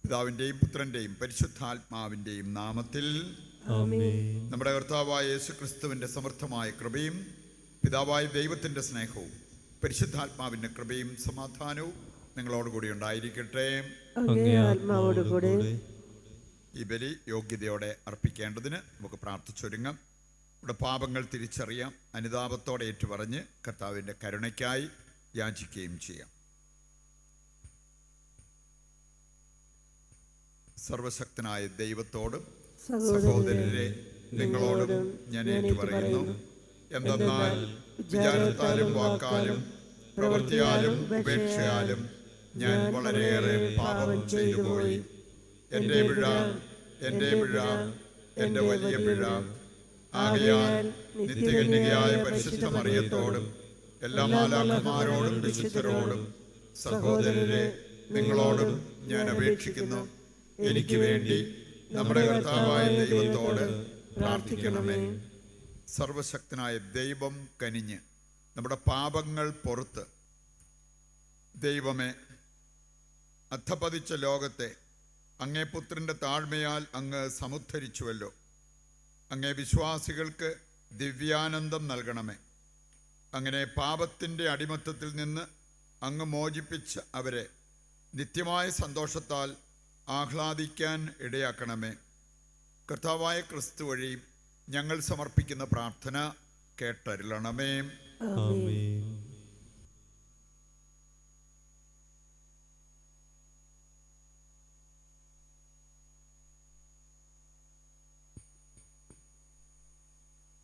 പിതാവിൻ്റെയും പുത്രൻ്റെയും പരിശുദ്ധാത്മാവിൻ്റെയും നാമത്തിൽ ആമേൻ. നമ്മുടെ കർത്താവായ യേശുക്രിസ്തുവിൻ്റെ സമർത്ഥമായ കൃപയും പിതാവായ ദൈവത്തിൻ്റെ സ്നേഹവും പരിശുദ്ധാത്മാവിൻ്റെ കൃപയും സമാധാനവും നിങ്ങളോടുകൂടി ഉണ്ടായിരിക്കട്ടെ. അങ്ങേ ആത്മാവോടുകൂടെ. ഈ ബലി യോഗ്യതയോടെ അർപ്പിക്കേണ്ടതിന് നമുക്ക് പ്രാർത്ഥിച്ചൊരുങ്ങാം. നമ്മുടെ പാപങ്ങൾ തിരിച്ചറിയാം, അനുതാപത്തോടെ ഏറ്റുപറഞ്ഞ് കർത്താവിൻ്റെ കരുണയ്ക്കായി യാചിക്കുകയും ചെയ്യാം. സർവശക്തനായ ദൈവത്തോടും സഹോദരരെ നിങ്ങളോടും ഞാൻ ഏറ്റുപറയുന്നു. എന്തെന്നാൽ വിചാരത്താലും വാക്കാലും പ്രവൃത്തിയാലും ഉപേക്ഷയാലും ഞാൻ വളരെയേറെ പാപം ചെയ്തു പോയി. എൻ്റെ പിഴ, എൻ്റെ പിഴ, എൻ്റെ വലിയ പിഴ. ആകയാൽ നിത്യകന്യകയായ പരിശുദ്ധ മറിയത്തോടും എല്ലാ മാലാഖമാരോടും വിശുദ്ധരോടും സഹോദരരെ നിങ്ങളോടും ഞാൻ അപേക്ഷിക്കുന്നു, എനിക്ക് വേണ്ടി നമ്മുടെ കർത്താവായ ദൈവത്തോട് പ്രാർത്ഥിക്കണമേ. സർവശക്തനായ ദൈവം കനിഞ്ഞ് നമ്മുടെ പാപങ്ങൾ പൊറുത്ത്, ദൈവമേ, അധപതിച്ച ലോകത്തെ അങ്ങേ പുത്രൻ്റെ താഴ്മയാൽ അങ്ങ് സമുദ്ധരിച്ചുവല്ലോ. അങ്ങേ വിശ്വാസികൾക്ക് ദിവ്യാനന്ദം നൽകണമേ. അങ്ങനെ പാപത്തിൻ്റെ അടിമത്തത്തിൽ നിന്ന് അങ്ങ് മോചിപ്പിച്ച അവരെ നിത്യമായ സന്തോഷത്താൽ ആഹ്ലാദിക്കാൻ ഇടയാക്കണമേ. കർത്താവായ ക്രിസ്തു വഴി ഞങ്ങൾ സമർപ്പിക്കുന്ന പ്രാർത്ഥന കേട്ടരുളണമേ. ആമേൻ.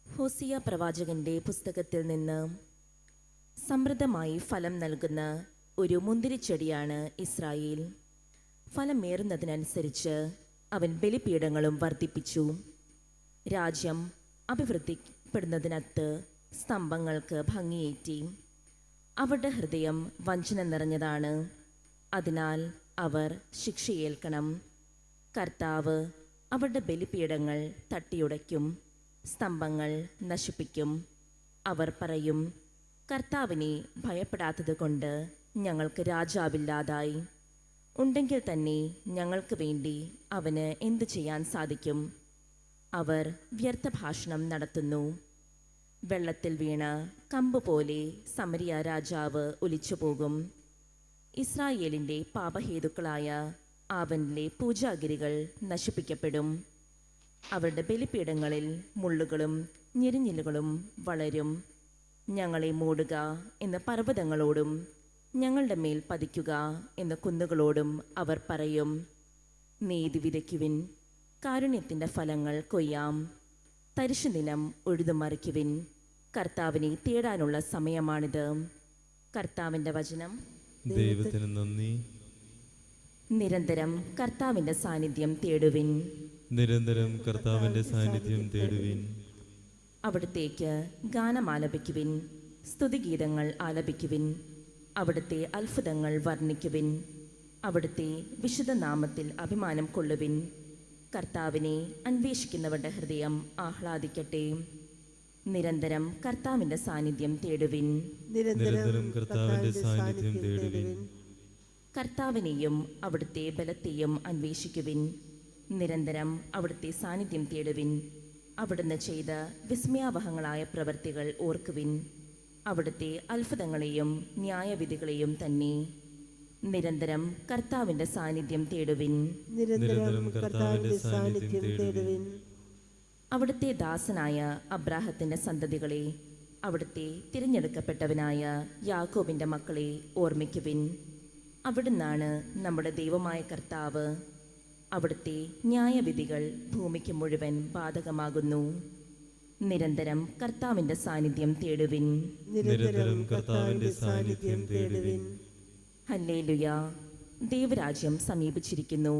ഹോസിയ പ്രവാചകന്റെ പുസ്തകത്തിൽ നിന്ന്. സമൃദ്ധമായി ഫലം നൽകുന്ന ഒരു മുന്തിരിച്ചെടിയാണ് ഇസ്രായേൽ. ഫലമേറുന്നതിനനുസരിച്ച് അവൻ ബലിപീഠങ്ങളും വർദ്ധിപ്പിച്ചു. രാജ്യം അഭിവൃദ്ധിപ്പെടുന്നതിനകത്ത് സ്തംഭങ്ങൾക്ക് ഭംഗിയേറ്റി. അവരുടെ ഹൃദയം വഞ്ചന നിറഞ്ഞതാണ്, അതിനാൽ അവർ ശിക്ഷയേൽക്കണം. കർത്താവ് അവരുടെ ബലിപീഠങ്ങൾ തട്ടിയുടയ്ക്കും, സ്തംഭങ്ങൾ നശിപ്പിക്കും. അവർ പറയും, കർത്താവിനെ ഭയപ്പെടാത്തത് കൊണ്ട് ഞങ്ങൾക്ക് രാജാവില്ലാതായി. ഉണ്ടെങ്കിൽ തന്നെ ഞങ്ങൾക്ക് വേണ്ടി അവന് എന്തു ചെയ്യാൻ സാധിക്കും? അവർ വ്യർത്ഥ ഭാഷണം നടത്തുന്നു. വെള്ളത്തിൽ വീണ കമ്പ് പോലെ സമരിയ രാജാവ് ഒലിച്ചുപോകും. ഇസ്രായേലിൻ്റെ പാപഹേതുക്കളായ ആവനിലെ പൂജാഗിരികൾ നശിപ്പിക്കപ്പെടും. അവരുടെ ബലിപീഠങ്ങളിൽ മുള്ളുകളും ഞെരിഞ്ഞിലുകളും വളരും. ഞങ്ങളെ മൂടുക എന്ന് പർവ്വതങ്ങളോടും ഞങ്ങളുടെ മേൽ പതിക്കുക എന്ന കുന്നുകളോടും അവർ പറയും. നീതി വിതയ്ക്കുവിൻ, കാരുണ്യത്തിൻ്റെ ഫലങ്ങൾ കൊയ്യാം. തരിശുനിലം ഉഴുതുമറിക്കുവിൻ. കർത്താവിനെ തേടാനുള്ള സമയമാണിത്. കർത്താവിൻ്റെ വചനം. ദൈവത്തിന് നന്ദി. നിരന്തരം കർത്താവിൻ്റെ സാന്നിധ്യം തേടുവിൻ. നിരന്തരം കർത്താവിന്റെ സാന്നിധ്യം തേടുവിൻ. അവിടത്തേക്ക് ഗാനം ആലപിക്കുവിൻ, സ്തുതിഗീതങ്ങൾ ആലപിക്കുവിൻ. അവിടുത്തെ അത്ഭുതങ്ങൾ വർണ്ണിക്കുവിൻ. അവിടുത്തെ വിശുദ്ധ നാമത്തിൽ അഭിമാനം കൊള്ളുവിൻ. കർത്താവിനെ അന്വേഷിക്കുന്നവരുടെ ഹൃദയം ആഹ്ലാദിക്കട്ടെ. നിരന്തരം കർത്താവിൻ്റെ സാന്നിധ്യം തേടുവിൻ. നിരന്തരം കർത്താവിന്റെ സാന്നിധ്യം തേടുവിൻ. കർത്താവിനെയും അവിടുത്തെ ബലത്തെയും അന്വേഷിക്കുവിൻ. നിരന്തരം അവിടുത്തെ സാന്നിധ്യം തേടുവിൻ. അവിടുന്ന് ചെയ്ത വിസ്മയാവഹങ്ങളായ പ്രവൃത്തികൾ ഓർക്കുവിൻ. അവിടുത്തെ അത്ഭുതങ്ങളെയും ന്യായവിധികളെയും തന്നെ. നിരന്തരം കർത്താവിൻ്റെ സാന്നിധ്യം തേടുവിൻ. നിരന്തരം കർത്താവിന്റെ സാന്നിധ്യം തേടുവിൻ. അവിടുത്തെ ദാസനായ അബ്രാഹത്തിൻ്റെ സന്തതികളെ, അവിടുത്തെ തിരഞ്ഞെടുക്കപ്പെട്ടവനായ യാക്കോബിൻ്റെ മക്കളെ ഓർമ്മിക്കുവിൻ. അവിടുന്നാണ് നമ്മുടെ ദൈവമായ കർത്താവ്. അവിടുത്തെ ന്യായവിധികൾ ഭൂമിക്ക് മുഴുവൻ ബാധകമാകുന്നു. നിരന്തരം കർത്താവിൻ്റെ സാന്നിധ്യം തേടുവിൻ. നിരന്തരം കർത്താവിന്റെ സാന്നിധ്യം തേടുവിൻ. ഹല്ലേലൂയ. ദൈവരാജ്യം സമീപിച്ചിരിക്കുന്നു.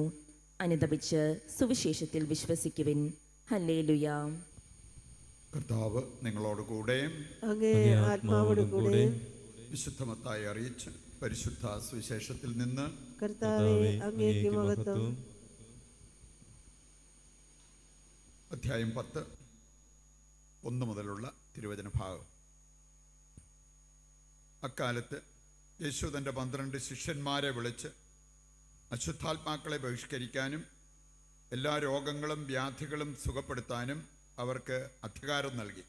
അനുതപിച്ച് സുവിശേഷത്തിൽ വിശ്വസിക്കുവിൻ. ഹല്ലേലൂയ. കർത്താവ് നിങ്ങളോട് കൂടെ. അങ്ങേ ആത്മാവോടുകൂടെ. വിശുദ്ധ മത്തായി അറിയിച്ച പരിശുദ്ധ സുവിശേഷത്തിൽ നിന്ന്. കർത്താവേ, അങ്ങേക്ക് മഹത്വം. അധ്യായം 10, 1 മുതലുള്ള തിരുവചന ഭാഗം. അക്കാലത്ത് യേശു തൻ്റെ 12 ശിഷ്യന്മാരെ വിളിച്ച് അശുദ്ധാത്മാക്കളെ ബഹിഷ്കരിക്കാനും എല്ലാ രോഗങ്ങളും വ്യാധികളും സുഖപ്പെടുത്താനും അവർക്ക് അധികാരം നൽകി.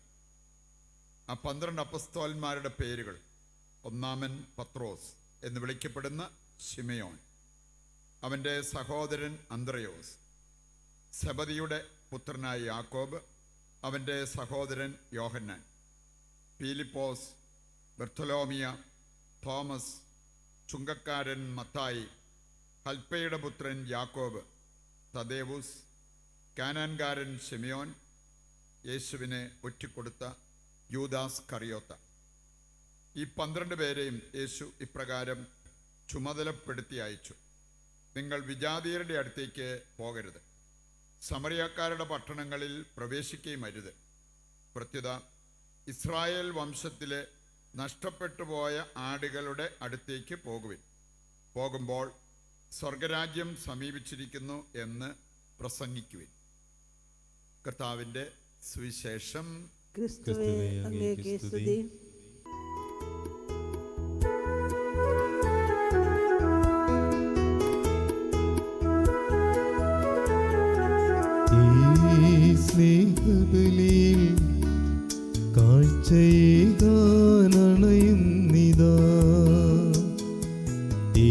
ആ 12 അപ്പസ്തോലന്മാരുടെ പേരുകൾ: ഒന്നാമൻ പത്രോസ് എന്ന് വിളിക്കപ്പെടുന്ന ശിമയോൻ, അവൻ്റെ സഹോദരൻ അന്ത്രയോസ്, സെബദിയുടെ പുത്രനായ യാക്കോബ്, അവൻ്റെ സഹോദരൻ യോഹന്നാൻ, പീലിപ്പോസ്, ബർത്തലോമിയ, തോമസ്, ചുങ്കക്കാരൻ മത്തായി, ഹൽപ്പയുടെ പുത്രൻ യാക്കോബ്, തദേവുസ്, കാനാൻകാരൻ ശിമയോൻ, യേശുവിനെ ഒറ്റിക്കൊടുത്ത യൂദാസ് കറിയോത്ത. ഈ 12 പേരെയും യേശു ഇപ്രകാരം ചുമതലപ്പെടുത്തി അയച്ചു: നിങ്ങൾ വിജാതീയരുടെ അടുത്തേക്ക് പോകരുത്, സമറിയാക്കാരുടെ പട്ടണങ്ങളിൽ പ്രവേശിക്കുകയും അരുത്. പ്രത്യുത ഇസ്രായേൽ വംശത്തിലെ നഷ്ടപ്പെട്ടു പോയ ആടുകളുടെ അടുത്തേക്ക് പോകുവിൻ. പോകുമ്പോൾ സ്വർഗരാജ്യം സമീപിച്ചിരിക്കുന്നു എന്ന് പ്രസംഗിക്കുവിൻ. കർത്താവിൻ്റെ സുവിശേഷം. ക്രിസ്തുവേ, അങ്ങേക്ക് സ്തുതി. സ്നേഹബലിയിൽ കാഴ്ചയേകാനണയുന്നിതാ, ഈ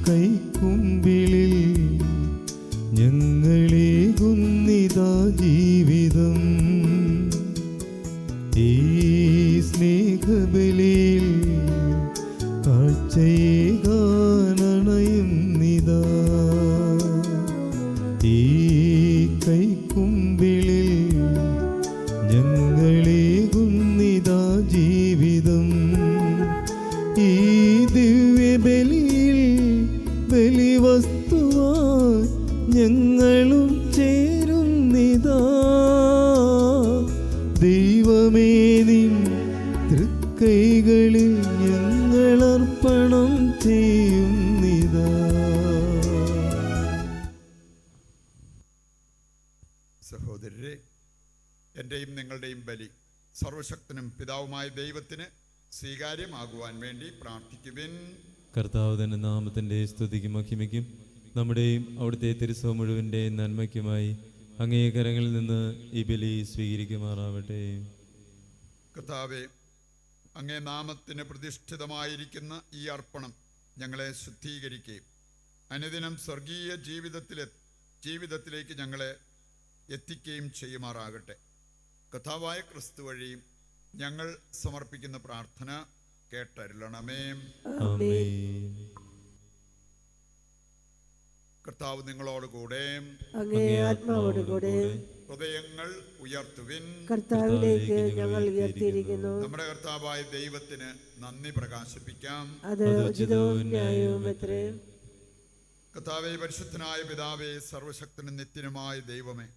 കൈക്കുമ്പിളിൽ ഞങ്ങളേകുന്നിതാ ജീവിതം. ഈ സ്നേഹബലിയിൽ കാഴ്ചയേകാനണയുന്നിതാ, ഈ കൈക്കുമ്പിളിൽ ഞങ്ങളേകുന്നിതാ ജീവിതം. ഈ ദിവ്യബലിയിൽ ബലിവസ്തുവായി ഞങ്ങളും ചേരുന്നിതാ. ദൈവമേ, നിൻ തൃക്കൈകളിൽ ഞങ്ങളർപ്പണം ചെയ്യുന്നിതാ. സഹോദരരെ, എൻ്റെയും നിങ്ങളുടെയും ബലി സർവശക്തനും പിതാവുമായ ദൈവത്തിന് സ്വീകാര്യമാകുവാൻ വേണ്ടി പ്രാർത്ഥിക്കുവിൻ. കർത്താവ് തന്റെ നാമത്തിന്റെ സ്തുതിക്കും മഹിമയ്ക്കും നമ്മുടെയും അവിടുത്തെ തിരുസഭ മുഴുവൻ്റെ നന്മയ്ക്കുമായി അങ്ങേ കരങ്ങളിൽ നിന്ന് ഈ ബലി സ്വീകരിക്കുമാറാവട്ടെ. കർത്താവേ, അങ്ങേ നാമത്തിന് പ്രതിഷ്ഠിതമായിരിക്കുന്ന ഈ അർപ്പണം ഞങ്ങളെ ശുദ്ധീകരിക്കുകയും അനുദിനം സ്വർഗീയ ജീവിതത്തിലേക്ക് ഞങ്ങളെ എത്തിക്കുകയും ചെയ്യുമാറാകട്ടെ. കർത്താവായ ക്രിസ്തു വഴി ഞങ്ങൾ സമർപ്പിക്കുന്ന പ്രാർത്ഥന കേട്ടരുളണമേ. ആമേൻ. കർത്താവ് നിങ്ങളോടുകൂടെ, അങ്ങേ ആത്മാവോടുകൂടെ. ഹൃദയങ്ങൾ ഉയർത്തുവിൻ. കർത്താവിലേക്ക് ഞങ്ങൾ ഉയർത്തിയിരിക്കുന്നു. നമ്മുടെ കർത്താവായ ദൈവത്തിന് നന്ദി പ്രകാശിപ്പിക്കാം. അത് ഉചിതവും ന്യായവും അത്രേ. കർത്താവേ, പരിശുദ്ധനായ പിതാവേ, സർവശക്തനും നിത്യനുമായ ദൈവമേ,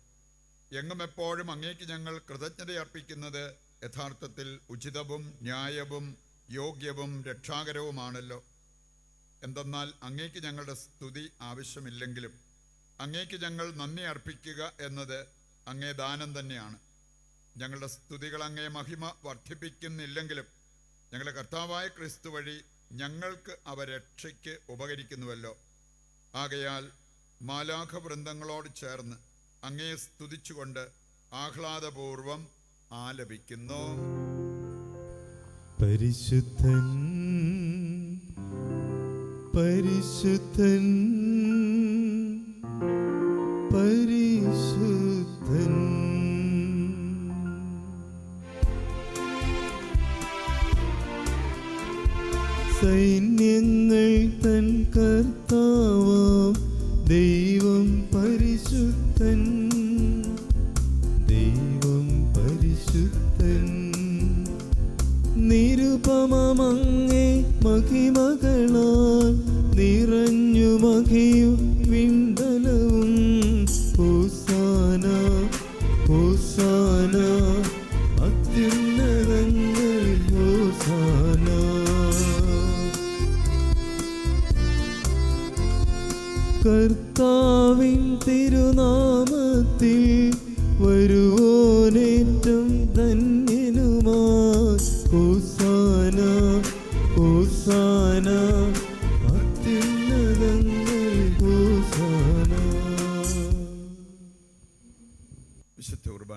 എങ്ങും എപ്പോഴും അങ്ങേക്ക് ഞങ്ങൾ കൃതജ്ഞതയർപ്പിക്കുന്നത് യഥാർത്ഥത്തിൽ ഉചിതവും ന്യായവും യോഗ്യവും രക്ഷാകരവുമാണല്ലോ. എന്തെന്നാൽ അങ്ങേക്ക് ഞങ്ങളുടെ സ്തുതി ആവശ്യമില്ലെങ്കിലും അങ്ങേക്ക് ഞങ്ങൾ നന്ദി അർപ്പിക്കുക എന്നത് അങ്ങേ ദാനം തന്നെയാണ്. ഞങ്ങളുടെ സ്തുതികൾ അങ്ങേ മഹിമ വർദ്ധിപ്പിക്കുന്നില്ലെങ്കിലും ഞങ്ങളുടെ കർത്താവായ ക്രിസ്തു വഴി ഞങ്ങൾക്ക് അവ രക്ഷയ്ക്ക് ഉപകരിക്കുന്നുവല്ലോ. ആകയാൽ മാലാഖ വൃന്ദങ്ങളോട് ചേർന്ന് അങ്ങേ സ്തുതിച്ചുകൊണ്ട് ആഹ്ലാദപൂർവം ആലപിക്കുന്നു. പരിശുദ്ധൻ പരിശുദ്ധൻ പരിശുദ്ധൻ. സൈന്യങ്ങൾ തൻ കർത്താവാം ദൈവം പരിശുദ്ധൻ, ദൈവം പരിശുദ്ധൻ. നിരുപമമങ്ങേ മഹിമകളാൽ നിറഞ്ഞു മഹിയും വിണ്ടലവും. ഹോസാന ഹോസാന അത്യുന്നതങ്ങളിൽ ഹോസാന. കർത്താവിൻ തിരുനാമത്തിൽ വരുവോനേറ്റം ധന്യനുമായി. ഹോസാന ഹോസാന അത്യുന്നതങ്ങളിൽ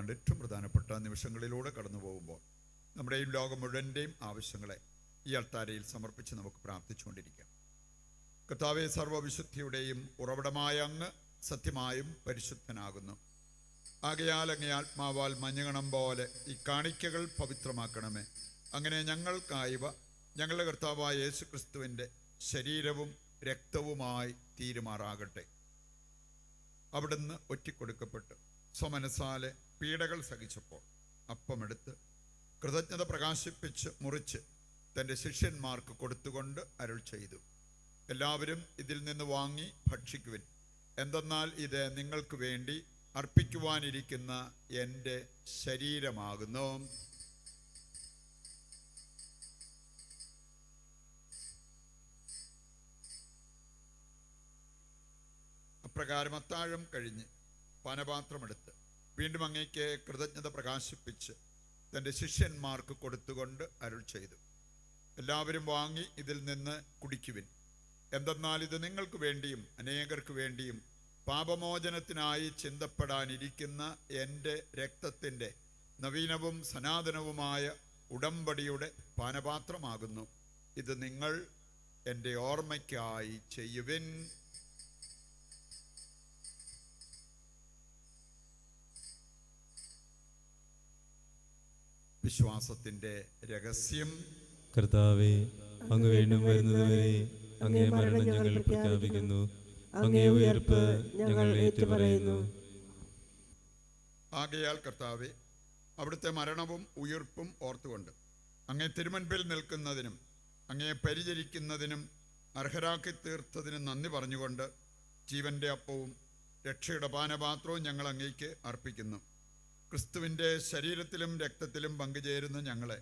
പെരുന്നാളിൻ്റെ ഏറ്റവും പ്രധാനപ്പെട്ട നിമിഷങ്ങളിലൂടെ കടന്നു പോകുമ്പോൾ നമ്മുടെയും ലോകം മുഴുവൻ്റെയും ആവശ്യങ്ങളെ ഈ അൾത്താരയിൽ സമർപ്പിച്ച് നമുക്ക് പ്രാർത്ഥിച്ചുകൊണ്ടിരിക്കാം. കർത്താവേ, സർവ്വവിശുദ്ധിയുടെയും ഉറവിടമായ അങ്ങ് സത്യമായും പരിശുദ്ധനാകുന്നു. ആകയാൽ അങ്ങേ ആത്മാവാൽ മഞ്ഞുകണം പോലെ ഈ കാണിക്കകൾ പവിത്രമാക്കണമേ. അങ്ങനെ ഞങ്ങൾക്കായവ ഞങ്ങളുടെ കർത്താവായ യേശു ക്രിസ്തുവിൻ്റെ ശരീരവും രക്തവുമായി തീരുമാറാകട്ടെ. അവിടുന്ന് ഒറ്റിക്കൊടുക്കപ്പെട്ട് സ്വമനസാലെ പീഡകൾ സഹിച്ചപ്പോൾ അപ്പമെടുത്ത് കൃതജ്ഞത പ്രകാശിപ്പിച്ച് മുറിച്ച് തൻ്റെ ശിഷ്യന്മാർക്ക് കൊടുത്തുകൊണ്ട് അരുൾ ചെയ്തു, എല്ലാവരും ഇതിൽ നിന്ന് വാങ്ങി ഭക്ഷിക്കുവിൻ. എന്തെന്നാൽ ഇത് നിങ്ങൾക്ക് വേണ്ടി അർപ്പിക്കുവാനിരിക്കുന്ന എൻ്റെ ശരീരമാകുന്നു. അപ്രകാരം അത്താഴം കഴിഞ്ഞ് പാനപാത്രമെടുത്ത് വീണ്ടും അങ്ങേക്ക് കൃതജ്ഞത പ്രകാശിപ്പിച്ച് തൻ്റെ ശിഷ്യന്മാർക്ക് കൊടുത്തുകൊണ്ട് അരുൾ ചെയ്തു, എല്ലാവരും വാങ്ങി ഇതിൽ നിന്ന് കുടിക്കുവിൻ. എന്തെന്നാൽ ഇത് നിങ്ങൾക്ക് വേണ്ടിയും അനേകർക്ക് വേണ്ടിയും പാപമോചനത്തിനായി ചിന്തപ്പെടാനിരിക്കുന്ന എൻ്റെ രക്തത്തിൻ്റെ നവീനവും സനാതനവുമായ ഉടമ്പടിയുടെ പാനപാത്രമാകുന്നു. ഇത് നിങ്ങൾ എൻ്റെ ഓർമ്മയ്ക്കായി ചെയ്യുവിൻ. വിശ്വാസത്തിൻ്റെ രഹസ്യം. കർത്താവേ, അങ്ങ് വീണ്ടും വരുന്നതുവരെ അങ്ങേ മരണം ഞങ്ങൾ പ്രഖ്യാപിക്കുന്നു, അങ്ങേ ഉയർപ്പ് ഞങ്ങൾ ഏറ്റുപറയുന്നു. ആകയാൽ കർത്താവേ, അവിടുത്തെ മരണവും ഉയിർപ്പും ഓർത്തുകൊണ്ട് അങ്ങേ തിരുമുൻപിൽ നിൽക്കുന്നതിനും അങ്ങേ പരിചരിക്കുന്നതിനും അർഹരാക്കി തീർത്തതിനും നന്ദി പറഞ്ഞുകൊണ്ട് ജീവൻ്റെ അപ്പവും രക്ഷയുടെ പാനപാത്രവും ഞങ്ങൾ അങ്ങേക്ക് അർപ്പിക്കുന്നു. ക്രിസ്തുവിൻ്റെ ശരീരത്തിലും രക്തത്തിലും പങ്കുചേരുന്ന ഞങ്ങളെ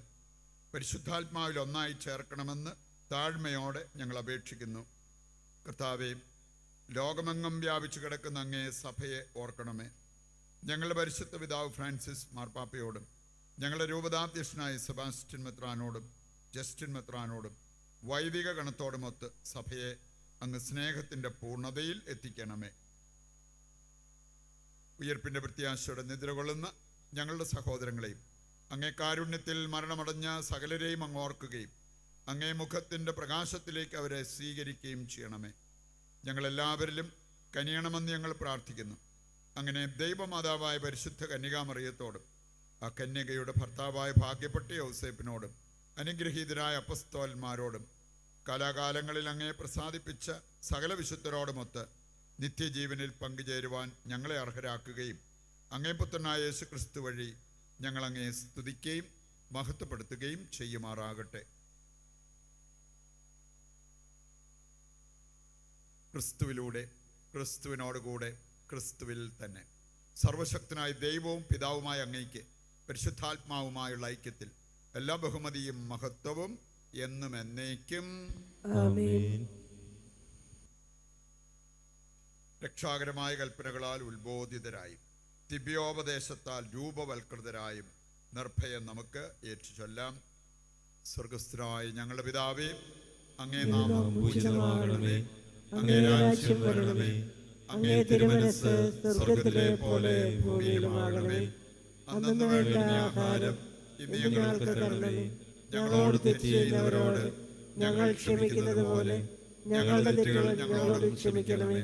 പരിശുദ്ധാത്മാവിൽ ഒന്നായി ചേർക്കണമെന്ന് താഴ്മയോടെ ഞങ്ങൾ അപേക്ഷിക്കുന്നു. കർത്താവേ, ലോകമെങ്ങും വ്യാപിച്ചു കിടക്കുന്ന അങ്ങേ സഭയെ ഓർക്കണമേ. ഞങ്ങളുടെ പരിശുദ്ധ പിതാവ് ഫ്രാൻസിസ് മാർപ്പാപ്പയോടും ഞങ്ങളുടെ രൂപതാധ്യക്ഷനായ സെബാസ്റ്റ്യൻ മെത്രാനോടും ജസ്റ്റിൻ മെത്രാനോടും വൈദിക ഗണത്തോടുമൊത്ത് സഭയെ അങ്ങ് സ്നേഹത്തിൻ്റെ പൂർണ്ണതയിൽ എത്തിക്കണമേ. ഉയർപ്പിൻ്റെ പ്രത്യാശയോടെ നിദ്ര കൊള്ളുന്ന ഞങ്ങളുടെ സഹോദരങ്ങളെയും അങ്ങേ കാരുണ്യത്തിൽ മരണമടഞ്ഞ സകലരെയും അങ്ങ് ഓർക്കുകയും അങ്ങേ മുഖത്തിൻ്റെ പ്രകാശത്തിലേക്ക് അവരെ സ്വീകരിക്കുകയും ചെയ്യണമേ. ഞങ്ങളെല്ലാവരിലും കനിയണമെന്ന് ഞങ്ങൾ പ്രാർത്ഥിക്കുന്നു. അങ്ങനെ ദൈവമാതാവായ പരിശുദ്ധ കന്യകാമറിയത്തോടും ആ കന്യകയുടെ ഭർത്താവായ ഭാഗ്യപ്പെട്ട യൗസേപ്പിനോടും അനുഗ്രഹീതരായ അപ്പസ്തോലന്മാരോടും കാലാകാലങ്ങളിൽ അങ്ങേ പ്രസാദിപ്പിച്ച സകല വിശുദ്ധരോടുമൊത്ത് നിത്യജീവനിൽ പങ്കുചേരുവാൻ ഞങ്ങളെ അർഹരാക്കുകയും അങ്ങേ പുത്രനായ യേശു ക്രിസ്തു വഴി ഞങ്ങൾ അങ്ങേ സ്തുതിക്കുകയും മഹത്വപ്പെടുത്തുകയും ചെയ്യുമാറാകട്ടെ. ക്രിസ്തുവിലൂടെ, ക്രിസ്തുവിനോടുകൂടെ, ക്രിസ്തുവിൽ തന്നെ സർവശക്തനായ ദൈവവും പിതാവുമായ അങ്ങേക്ക് പരിശുദ്ധാത്മാവുമായുള്ള ഐക്യത്തിൽ എല്ലാ ബഹുമതിയും മഹത്വവും എന്നും എന്നേക്കും ആമേൻ. രക്ഷാകരമായ കൽപ്പനകളാൽ ഉത്ബോധിതരായും ദിവ്യോപദേശത്താൽ രൂപവൽകൃതരായും നിർഭയം നമുക്ക് ഏറ്റുചൊല്ലാം. സ്വർഗസ്ഥനായ ഞങ്ങളുടെ പിതാവേ, അങ്ങേ നാമം പൂജിതമാകണമേ. അങ്ങേ രാജ്യം വരണമേ. അങ്ങേ തിരുമനസ്സ് സ്വർഗത്തിലെ പോലെ ഭൂമിയിലുമാകണമേ. അന്നന്ന് വേണ്ട ആഹാരം ഇന്ന് ഞങ്ങൾക്ക് തരണമേ. ഞങ്ങളോട് തെറ്റ് ചെയ്യുന്നവരോട് ഞങ്ങൾ ക്ഷമിക്കുന്നത് പോലെ ഞങ്ങളുടെ തെറ്റുകൾ ഞങ്ങളോട് ക്ഷമിക്കണമേ.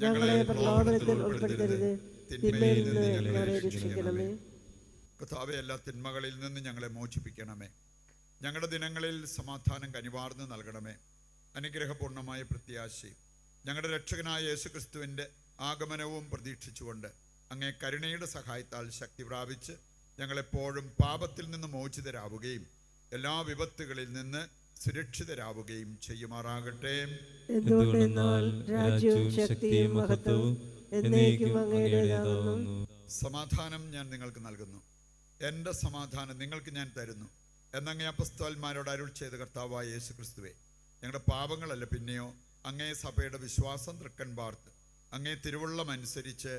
ഞങ്ങളെ പ്രലോഭനത്തിൽ ഉൾപ്പെടുത്തരുത്, തിന്മയിൽ നിന്ന് ഞങ്ങളെ രക്ഷിക്കണമേ. കർത്താവേ, എല്ലാ തിന്മകളിൽ നിന്ന് ഞങ്ങളെ മോചിപ്പിക്കണമേ. ഞങ്ങളുടെ ദിനങ്ങളിൽ സമാധാനം കനിവാർന്ന് നൽകണമേ. അനുഗ്രഹപൂർണമായ പ്രത്യാശയും ഞങ്ങളുടെ രക്ഷകനായ യേശുക്രിസ്തുവിൻ്റെ ആഗമനവും പ്രതീക്ഷിച്ചുകൊണ്ട് അങ്ങേ കരുണയുടെ സഹായത്താൽ ശക്തി പ്രാപിച്ച് ഞങ്ങളെപ്പോഴും പാപത്തിൽ നിന്ന് മോചിതരാവുകയും എല്ലാ വിപത്തുകളിൽ നിന്ന് സുരക്ഷിതരാവുകയും ചെയ്യുമാറാകട്ടെ. എന്തുകൊണ്ടെന്നാൽ രാജ്യവും ശക്തിയും മഹത്വവും എന്നേക്കും അങ്ങയുടേതാകുന്നു. സമാധാനം ഞാൻ നിങ്ങൾക്ക് നൽകുന്നു, എൻ്റെ സമാധാനം നിങ്ങൾക്ക് ഞാൻ തരുന്നു എന്നങ്ങേ അപ്പസ്തോലന്മാരോട് അരുൾ ചെയ്ത കർത്താവായ യേശു ക്രിസ്തുവേ, ഞങ്ങളുടെ പാപങ്ങളല്ല പിന്നെയോ അങ്ങേ സഭയുടെ വിശ്വാസം തൃക്കൻ പാർത്ത് അങ്ങേ തിരുവുള്ളം അനുസരിച്ച്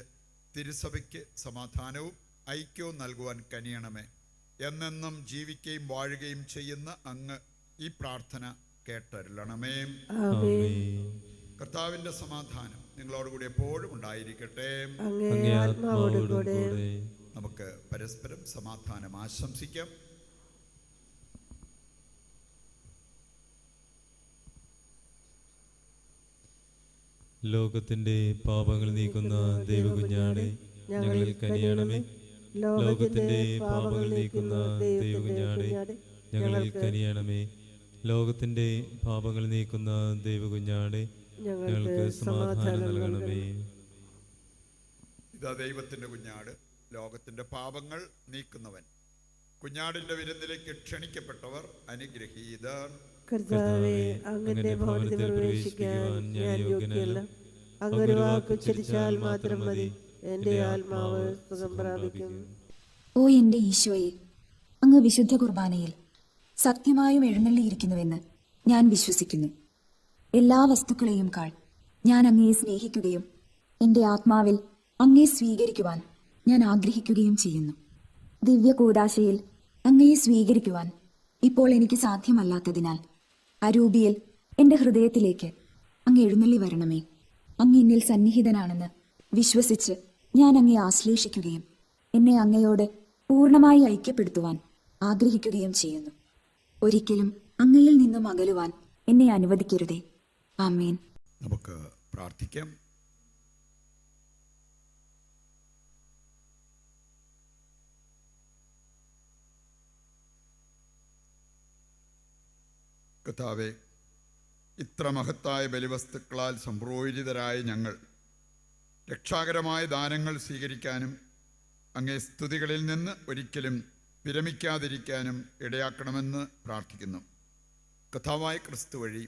തിരുസഭയ്ക്ക് സമാധാനവും ഐക്യവും നൽകുവാൻ കനിയണമേ. എന്നെന്നും ജീവിക്കുകയും വാഴുകയും ചെയ്യുന്ന അങ്ങ് ഈ പ്രാർത്ഥന കേട്ടരുളണമേ. കർത്താവിൻ്റെ സമാധാനം നിങ്ങളോടുകൂടി എപ്പോഴും ഉണ്ടായിരിക്കട്ടെ. അങ്ങേ ആത്മാവോടുകൂടെ. നമുക്ക് പരസ്പരം സമാധാനം ആശംസിക്കാം. ലോകത്തിന്റെ പാപങ്ങൾ നീക്കുന്ന ദൈവകുഞ്ഞാടെ ഞങ്ങളിൽ കനിയണമേ. ലോകത്തിന്റെ പാപങ്ങൾ നീക്കുന്ന ദൈവകുഞ്ഞാടെ ഞങ്ങളിൽ കനിയണമേ. ലോകത്തിന്റെ പാപങ്ങൾ നീക്കുന്ന ദൈവകുഞ്ഞാടെ ഞങ്ങൾക്ക് സമാധാനം നൽകണമേ. ഇതാ ദൈവത്തിന്റെ കുഞ്ഞാട്, ലോകത്തിന്റെ പാപങ്ങൾ നീക്കുന്നവൻ. കുഞ്ഞാടിന്റെ വിരുന്നിലേക്ക് ക്ഷണിക്കപ്പെട്ടവർ അനുഗ്രഹീതർ. കർത്താവേ, അങ്ങന്റെ ഭവനത്തിൽ പ്രവേശിക്കാൻ ഞാൻ യോഗ്യനല്ല. അങ്ങൊരു വാക്ക് ഉച്ചരിച്ചാൽ മാത്രം മതി, എന്റെ ആത്മാവ് സുഖം പ്രാപിക്കും. ഓ എന്റെ ഈശോയെ, അങ്ങ് വിശുദ്ധ കുർബാനയിൽ സത്യമായും എഴുന്നള്ളിയിരിക്കുന്നുവെന്ന് ഞാൻ വിശ്വസിക്കുന്നു. എല്ലാ വസ്തുക്കളെയും കാൾ ഞാൻ അങ്ങയെ സ്നേഹിക്കുകയും എൻ്റെ ആത്മാവിൽ അങ്ങയെ സ്വീകരിക്കുവാൻ ഞാൻ ആഗ്രഹിക്കുകയും ചെയ്യുന്നു. ദിവ്യ കൂദാശയിൽ അങ്ങയെ സ്വീകരിക്കുവാൻ ഇപ്പോൾ എനിക്ക് സാധ്യമല്ലാത്തതിനാൽ അരൂപിയിൽ എൻ്റെ ഹൃദയത്തിലേക്ക് അങ്ങ് എഴുന്നള്ളി വരണമേ. അങ്ങ് എന്നിൽ സന്നിഹിതനാണെന്ന് വിശ്വസിച്ച് ഞാൻ അങ്ങയെ ആശ്ലേഷിക്കുകയും എന്നെ അങ്ങയോട് പൂർണ്ണമായി ഐക്യപ്പെടുത്തുവാൻ ആഗ്രഹിക്കുകയും ചെയ്യുന്നു. ഒരിക്കലും അങ്ങയിൽ നിന്നും അകലുവാൻ എന്നെ അനുവദിക്കരുതേ. ആമേൻ. നമുക്ക് പ്രാർത്ഥിക്കാം. കർത്താവേ, ഇത്ര മഹത്തായ ബലിവസ്തുക്കളാൽ സംപ്രോജിതരായ ഞങ്ങൾ രക്ഷാകരമായ ദാനങ്ങൾ സ്വീകരിക്കാനും അങ്ങേ സ്തുതികളിൽ നിന്ന് ഒരിക്കലും വിരമിക്കാതിരിക്കാനും ഇടയാക്കണമെന്ന് പ്രാർത്ഥിക്കുന്നു. കർത്താവായ ക്രിസ്തു വഴി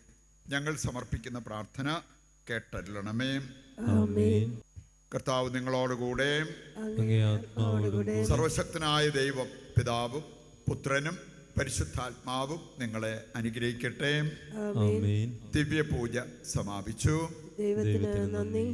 ഞങ്ങൾ സമർപ്പിക്കുന്ന പ്രാർത്ഥന കേട്ടരുളണമേ. ആമേൻ. കർത്താവ് നിങ്ങളോടുകൂടെ. അങ്ങേ ആത്മാവോടുകൂടെ. സർവശക്തനായ ദൈവം പിതാവും പുത്രനും പരിശുദ്ധാത്മാവും നിങ്ങളെ അനുഗ്രഹിക്കട്ടെ. ആമേൻ. ദിവ്യപൂജ സമാപിച്ചു. ദൈവത്തിന് നന്ദി.